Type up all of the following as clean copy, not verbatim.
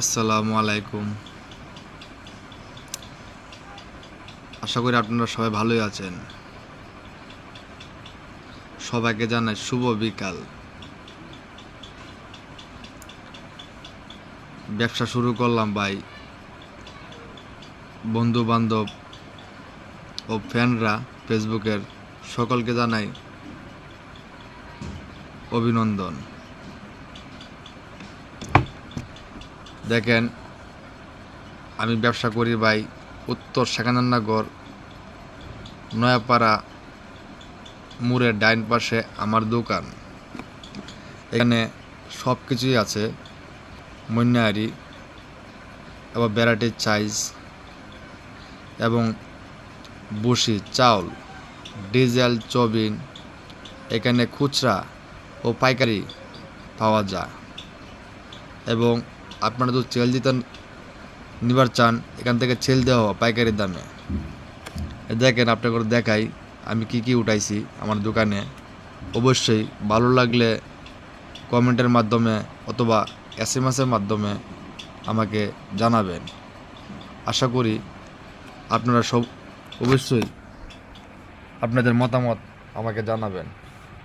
আসসালামু আলাইকুম। আশা করি আপনারা সবাই ভালোই আছেন। সবাইকে জানাই শুভ বিকাল। ব্যবসা শুরু করলাম ভাই। বন্ধু বান্ধব ও ফ্যানরা ফেসবুকের সকলকে জানাই অভিনন্দন। দেখেন, আমি ব্যবসা করি ভাই উত্তর শাকানান্নগর নয়াপাড়া মোড়ের ডাইন পাশে আমার দোকান। এখানে সব কিছুই আছে, মন্যাহারি এবং ভ্যারাইটির চাইজ এবং বসি চাউল, ডিজেল, চবিন। এখানে খুচরা ও পাইকারি পাওয়া যায় এবং আপনারা যদি চেল দিতে নিবার চান এখান থেকে চেল দেওয়া পাইকারি দামে। দেখেন, আপনাকে দেখাই আমি কি উঠাইছি আমার দোকানে। অবশ্যই ভালো লাগলে কমেন্টের মাধ্যমে অথবা SMS-এর মাধ্যমে আমাকে জানাবেন। আশা করি আপনারা সব অবশ্যই আপনাদের মতামত আমাকে জানাবেন।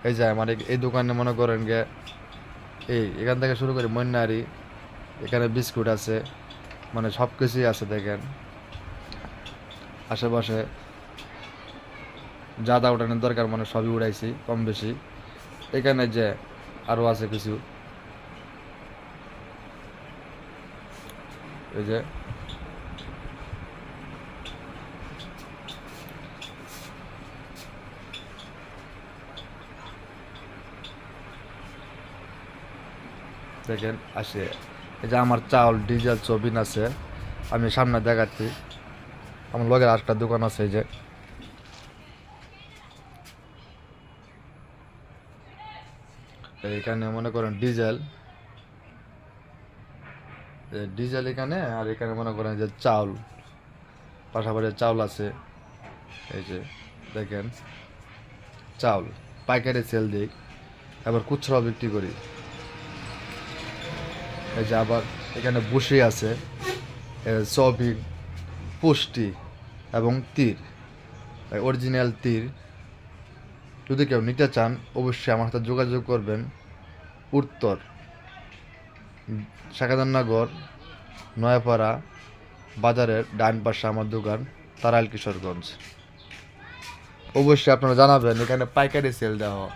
এই যে আমার এই দোকানে মনে করেন গে এখান থেকে শুরু করি মন্যাহারি, এখানে বিস্কুট আছে, মানে সব কিছুই আছে। দেখেন আশেপাশে যা দা উঠানোর দরকার মানে সবই উড়াইছি কম বেশি। এখানে যে আরও আছে কিছু, এই যে দেখেন আসে। এই যে আমার চাউল, ডিজেল, চবিন আছে, আমি সামনে দেখাচ্ছি। আমার লগের আরেকটা দোকান আছে, এই যে এইখানে মনে করেন ডিজেল এখানে, আর এখানে মনে করেন যে চাউল, পাশাপাশি চাউল আছে। এই যে দেখেন চাউল পাইকারি সেল দিই, আবার খুচরাও বিক্রি করি। এই যে আবার এখানে বসি আছে, সবিন, পুষ্টি এবং তীর, অরিজিনাল তীর। যদি কেউ নিতে চান অবশ্যই আমার সাথে যোগাযোগ করবেন। উত্তর শাকাদাননগর নয়াপাড়া বাজারের ডান পাশে আমার দোকান, তারাইল কিশোরগঞ্জ। অবশ্যই আপনারা জানাবেন এখানে পাইকারি সেল দেওয়া হয়।